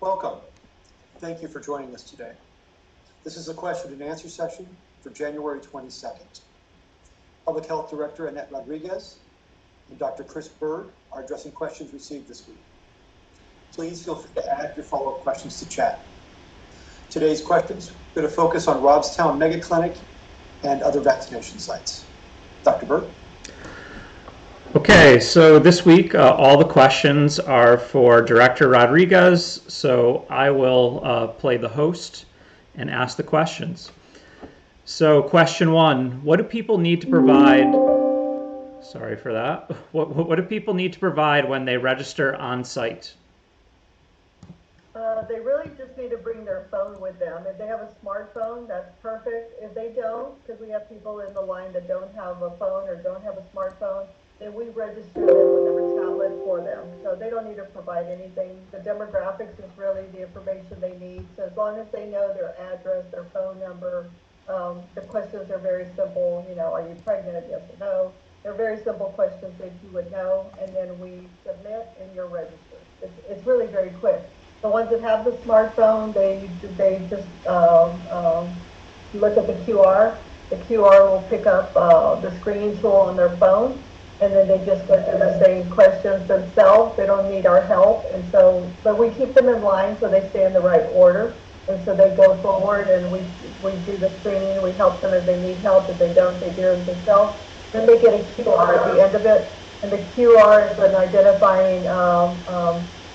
Welcome. Thank you for joining us today. This is a question and answer session for January 22nd. Public Health Director Annette Rodriguez and Dr. Chris Bird are addressing questions received this week. Please feel free to add your follow-up questions to chat. Today's questions are going to focus on Robstown Mega Clinic and other vaccination sites. Dr. Bird? Okay, so this week all the questions are for Director Rodriguez, so I will play the host and ask the questions. So question one, what do people need to provide, sorry for that, what do people need to provide when they register on site? They really just need to bring their phone with them. If they have a smartphone, that's perfect. If they don't, because we have people in the line that don't have a phone or don't have a smartphone, then we register them with a tablet for them. So they don't need to provide anything. The demographics is really the information they need. So as long as they know their address, their phone number, the questions are very simple. You know, are you pregnant? Yes or no. They're very simple questions that you would know, and then we submit and you're registered. It's really very quick. The ones that have the smartphone, they just look at the QR. The QR will pick up the screening tool on their phone, and then they just go through the same questions themselves. They don't need our help, and so, but we keep them in line so they stay in the right order, and so they go forward, and we do the screening. We help them if they need help. If they don't, they do it themselves. Then they get a QR at the end of it, and the QR is an identifying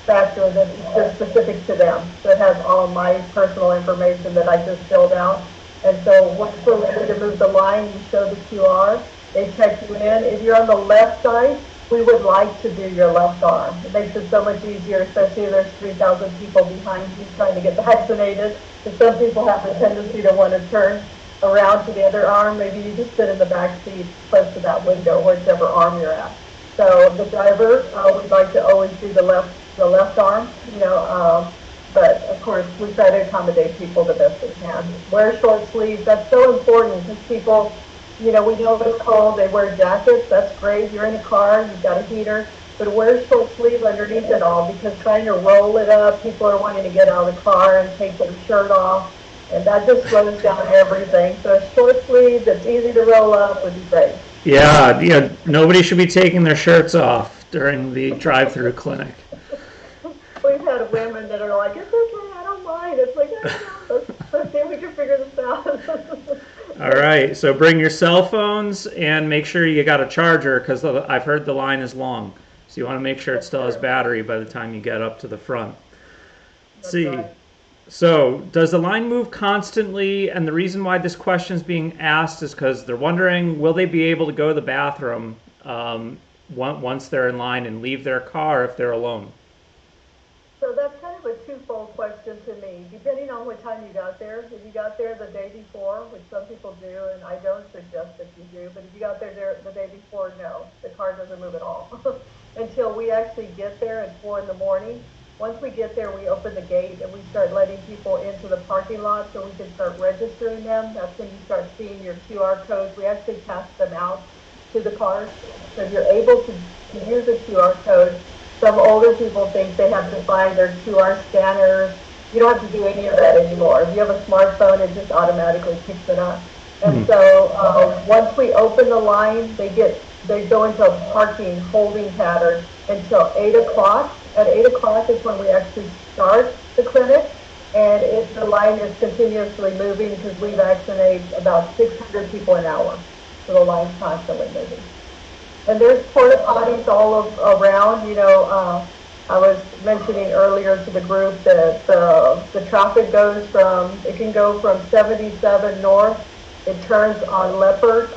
factor that is just specific to them. So it has all my personal information that I just filled out. And so once we're ready to move the line, you show the QR, they check you in. If you're on the left side, we would like to do your left arm. It makes it so much easier, especially if there's 3,000 people behind you trying to get vaccinated. Because some people have the tendency to want to turn around to the other arm. Maybe you just sit in the back seat close to that window, whichever arm you're at. So the driver, we'd like to always do the left arm, you know, but of course we try to accommodate people the best we can. Wear short sleeves, that's so important because people, you know, we know it's cold, they wear jackets, that's great. You're in a car, you've got a heater, but wear short sleeve underneath it all, because trying to roll it up, people are wanting to get out of the car and take their shirt off, and that just slows down everything. So a short sleeve that's easy to roll up would be great. Yeah, you know, nobody should be taking their shirts off during the drive-through clinic. We've had women that are like, it's okay, I don't mind. It's like, let's see if we can figure this out. All right, so bring your cell phones and make sure you got a charger, because I've heard the line is long. So you want to make sure it still has battery by the time you get up to the front. Let's see. Right. So does the line move constantly? And the reason why this question is being asked is because they're wondering, will they be able to go to the bathroom once they're in line and leave their car if they're alone? So that's kind of a twofold question to me, depending on what time you got there. If you got there the day before, which some people do, and I don't suggest that you do, but if you got there the day before, no, the car doesn't move at all until we actually get there at 4 in the morning. Once we get there, we open the gate and we start letting people into the parking lot so we can start registering them. That's when you start seeing your QR codes. We actually pass them out to the cars. So if you're able to use a QR code, some older people think they have to find their QR scanners. You don't have to do any of that anymore. If you have a smartphone, it just automatically picks it up. And so once we open the line, they go into a parking holding pattern until 8 o'clock. At 8 o'clock is when we actually start the clinic, and the line is continuously moving because we vaccinate about 600 people an hour. So the line's constantly moving. And there's porta potties all around. You know, I was mentioning earlier to the group that the traffic it can go from 77 north, it turns on Leopard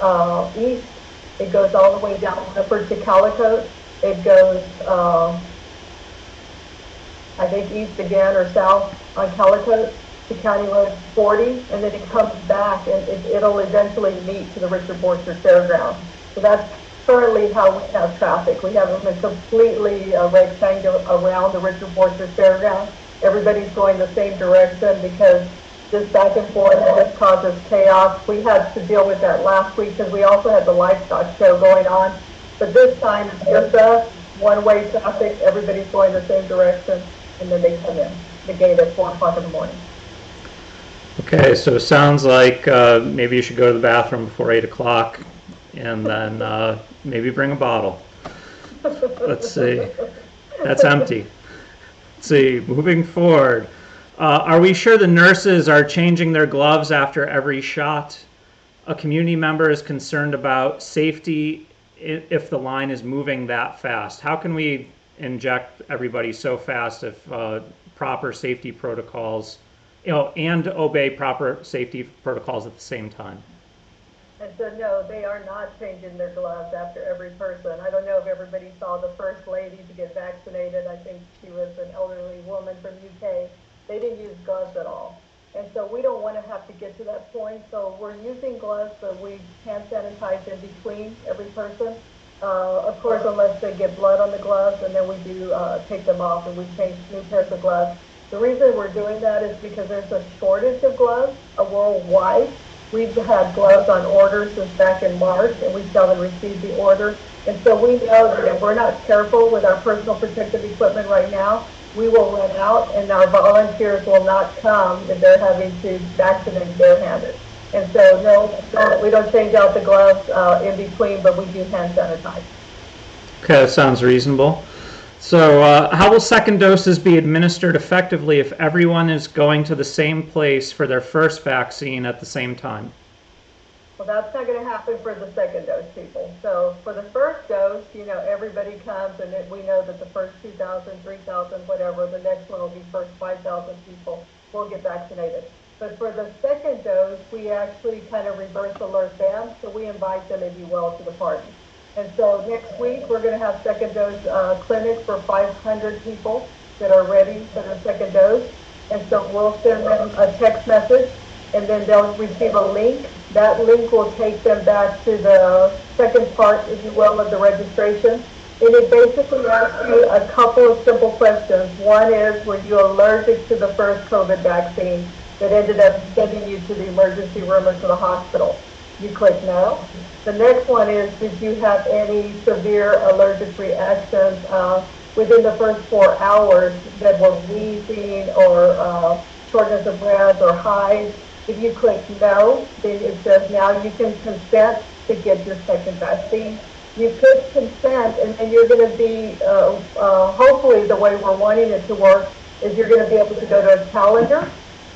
east, it goes all the way down Leopard to Calicote, it goes I think east again or south on Calicote to County Road 40, and then it comes back and it'll eventually meet to the Richard Borcher Fairground. So that's currently how we have traffic. We have them completely rectangular around the Richard Borcher Fairground. Everybody's going the same direction because this back and forth just causes chaos. We had to deal with that last week because we also had the livestock show going on. But this time it's just us, one-way traffic, everybody's going the same direction, and then they come in. the gate at 4 o'clock in the morning. Okay, so it sounds like maybe you should go to the bathroom before 8 o'clock and then maybe bring a bottle. Let's see. That's empty. Let's see, moving forward. Are we sure the nurses are changing their gloves after every shot? A community member is concerned about safety if the line is moving that fast. How can we inject everybody so fast if proper safety protocols, and obey proper safety protocols at the same time? And so, no, they are not changing their gloves after every person. I don't know if everybody saw the first lady to get vaccinated. I think she was an elderly woman from UK. They didn't use gloves at all. And so we don't want to have to get to that point. So we're using gloves, but we hand sanitize in between every person. Of course, unless they get blood on the gloves, and then we do take them off and we change new pairs of gloves. The reason we're doing that is because there's a shortage of gloves worldwide. We've had gloves on order since back in March, and we still haven't received the order. And so we know that if we're not careful with our personal protective equipment right now, we will run out, and our volunteers will not come if they're having to vaccinate barehanded. And so, no, we don't change out the gloves in between, but we do hand sanitize. Okay, that sounds reasonable. So how will second doses be administered effectively if everyone is going to the same place for their first vaccine at the same time? Well, that's not going to happen for the second dose people. So for the first dose, everybody comes, and we know that the first 2,000, 3,000, whatever, the next one will be first 5,000 people will get vaccinated. But for the second dose, we actually kind of reverse alert them, so we invite them, if you will, to the party. And so next week, we're going to have second dose clinic for 500 people that are ready for their second dose. And so we'll send them a text message, and then they'll receive a link. That link will take them back to the second part, if you will, of the registration. And it basically asks you a couple of simple questions. One is, were you allergic to the first COVID vaccine that ended up sending you to the emergency room or to the hospital? You click no. The next one is, did you have any severe allergic reactions within the first 4 hours that were wheezing or shortness of breath or hives? If you click no, then it says now you can consent to get your second vaccine. You could consent, and then you're going to be, hopefully the way we're wanting it to work is you're going to be able to go to a calendar,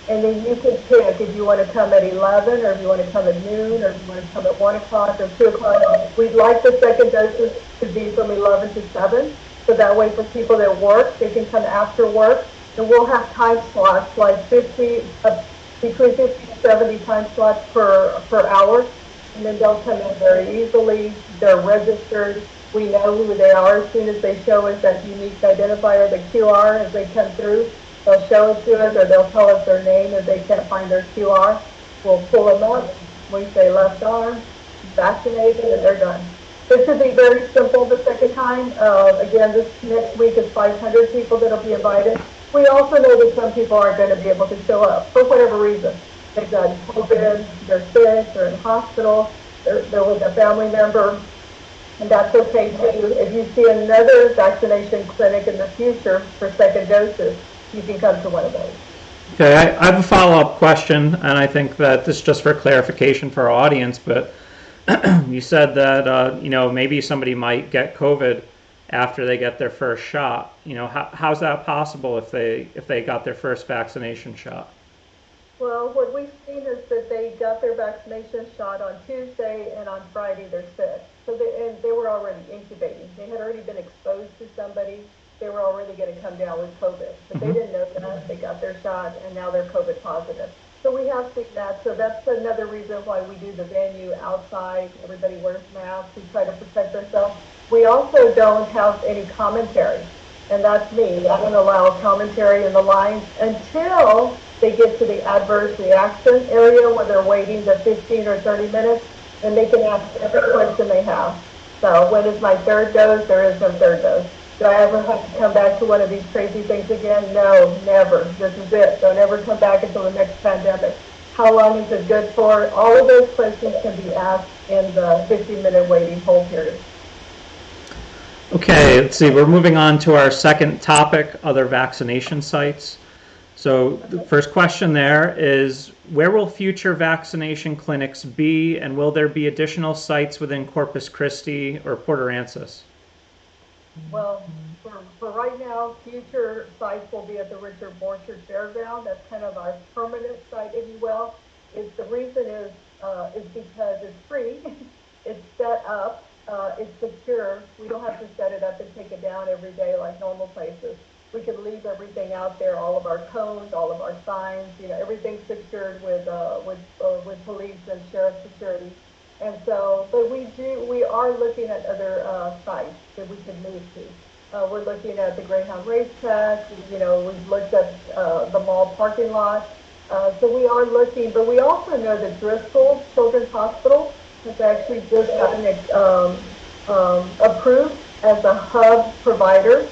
and then you can pick if you want to come at 11, or if you want to come at noon, or if you want to come at 1 o'clock or 2 o'clock. We'd like the second doses to be from 11 to 7, so that way for people that work, they can come after work, and we'll have time slots like between 50 and 70 time slots per hour, and then they'll come in very easily. They're registered. We know who they are as soon as they show us that unique identifier, the QR, as they come through. They'll show it to us, or they'll tell us their name if they can't find their QR. We'll pull them up. We say left arm, vaccinated, and they're done. This should be very simple the second time. Again, this next week is 500 people that will be invited. We also know that some people aren't going to be able to show up for whatever reason. They've got COVID, they're sick, they're in hospital, they're with a family member, and that's okay too. If you see another vaccination clinic in the future for second doses, you can come to one of those. Okay, I have a follow-up question, and I think that this is just for clarification for our audience, but you said that, maybe somebody might get COVID after they get their first shot. How's that possible if they got their first vaccination shot? Well, what we've seen is that they got their vaccination shot on Tuesday, and on Friday they're sick. So they were already incubating. They had already been exposed to somebody. They were already going to come down with COVID. But they didn't know that. They got their shot, and now they're COVID positive. So we have seen that. So that's another reason why we do the venue outside. Everybody wears masks. We try to protect ourselves. We also don't have any commentary, and that's me. I don't allow commentary in the lines until they get to the adverse reaction area where they're waiting the 15 or 30 minutes, and they can ask every question they have. So when is my third dose? There is no third dose. Do I ever have to come back to one of these crazy things again? No, never. This is it. Don't ever come back until the next pandemic. How long is it good for? All of those questions can be asked in the 15-minute waiting hold period. Okay, let's see. We're moving on to our second topic, other vaccination sites. So the first question there is, where will future vaccination clinics be, and will there be additional sites within Corpus Christi or Port Aransas? Well, for right now, future sites will be at the Richard Borchard Fairground. That's kind of our permanent site, if you will. The reason is because it's free, it's set up, it's secure. We don't have to set it up and take it down every day like normal places. We can leave everything out there, all of our cones, all of our signs, everything's secured with police and sheriff security. And so, but we are looking at other sites that we can move to. We're looking at the Greyhound racetrack. We've looked at the mall parking lot. So we are looking, but we also know that Driscoll Children's Hospital has actually just gotten approved as a hub provider,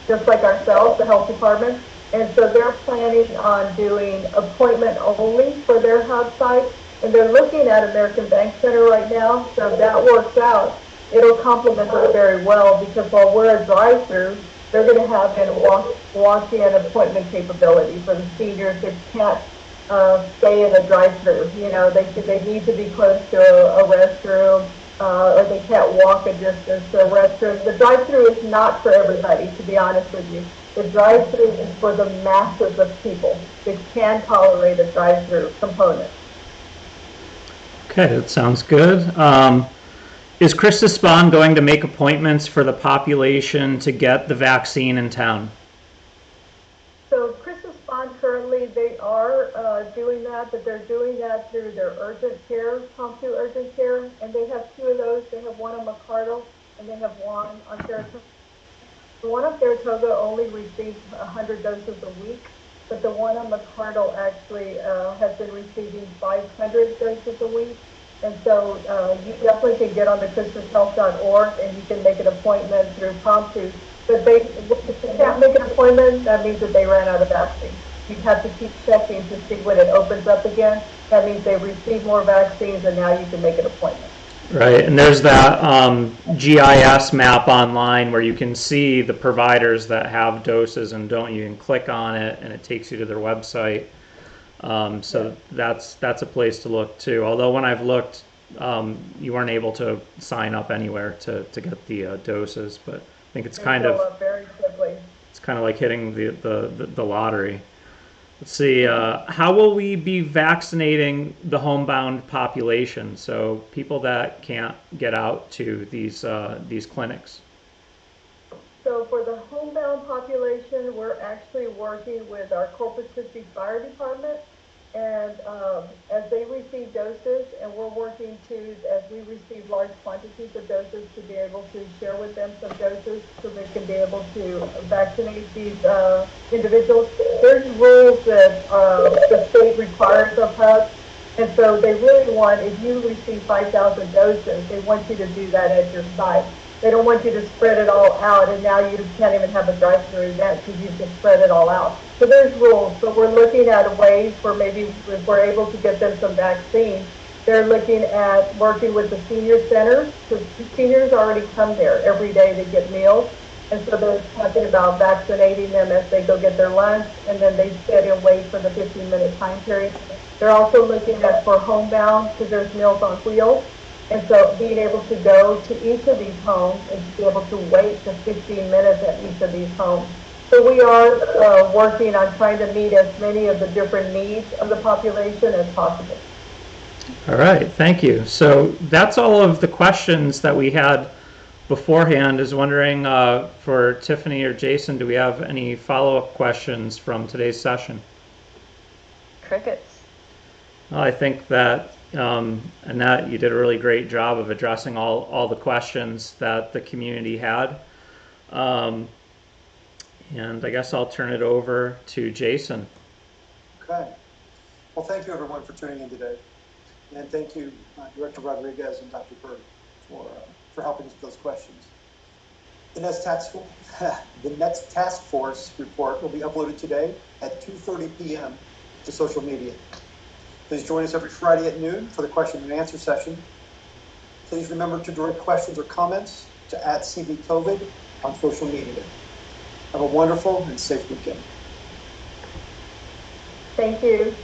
just like ourselves, the health department. And so they're planning on doing appointment only for their hub site. And they're looking at American Bank Center right now. So if that works out, it'll complement us very well, because while we're a drive-through, they're going to have a walk-in appointment capability for the seniors that can't stay in a drive-through. They need to be close to a restroom, or they can't walk a distance to a restroom. The drive-through is not for everybody, to be honest with you. The drive-through is for the masses of people that can tolerate a drive-through component. Okay, that sounds good. Is Krista Spahn going to make appointments for the population to get the vaccine in town? So Krista Spahn, currently they are doing that, but they're doing that through their urgent care, promptu urgent care, and they have two of those. They have one on McCardle, and they have one on Saratoga. The one on Saratoga only receives 100 doses a week, but the one on McCardle actually has been receiving 500 doses a week. And so you definitely can get on the christmashealth.org and you can make an appointment through promptu. But if you can't make an appointment, that means that they ran out of vaccine. You have to keep checking to see when it opens up again. That means they received more vaccines and now you can make an appointment. Right, and there's that GIS map online where you can see the providers that have doses and don't. You can click on it and it takes you to their website. So that's a place to look too. Although when I've looked, you weren't able to sign up anywhere to get the doses. But I think it's kind of very quickly. It's kind of like hitting the lottery. Let's see. How will we be vaccinating the homebound population? So people that can't get out to these clinics. So for the homebound population, we're actually working with our Corpus Christi Fire Department, and as they receive doses, and we're working to, as we receive large quantities of doses, to be able to share with them some doses so they can be able to vaccinate these individuals. There's rules that the state requires of us, and so they really want, if you receive 5,000 doses, they want you to do that at your site. They don't want you to spread it all out, and now you can't even have a drive-through event because you've just spread it all out. So there's rules, but we're looking at ways where maybe if we're able to get them some vaccines. They're looking at working with the senior centers, because seniors already come there every day to get meals, and so they're talking about vaccinating them as they go get their lunch, and then they sit and wait for the 15-minute time period. They're also looking at for homebound, because there's Meals on Wheels. And so being able to go to each of these homes and to be able to wait the 15 minutes at each of these homes. So we are working on trying to meet as many of the different needs of the population as possible. All right, thank you. So that's all of the questions that we had beforehand. Is wondering for Tiffany or Jason, do we have any follow-up questions from today's session? Crickets. Well, I think that Annette, you did a really great job of addressing all the questions that the community had. And I guess I'll turn it over to Jason. Okay. Well, thank you everyone for tuning in today. And thank you, Director Rodriguez and Dr. Bird for helping us with those questions. The next task force report will be uploaded today at 2:30 p.m. to social media. Please join us every Friday at noon for the question and answer session. Please remember to direct questions or comments to @CBCovid on social media. Have a wonderful and safe weekend. Thank you.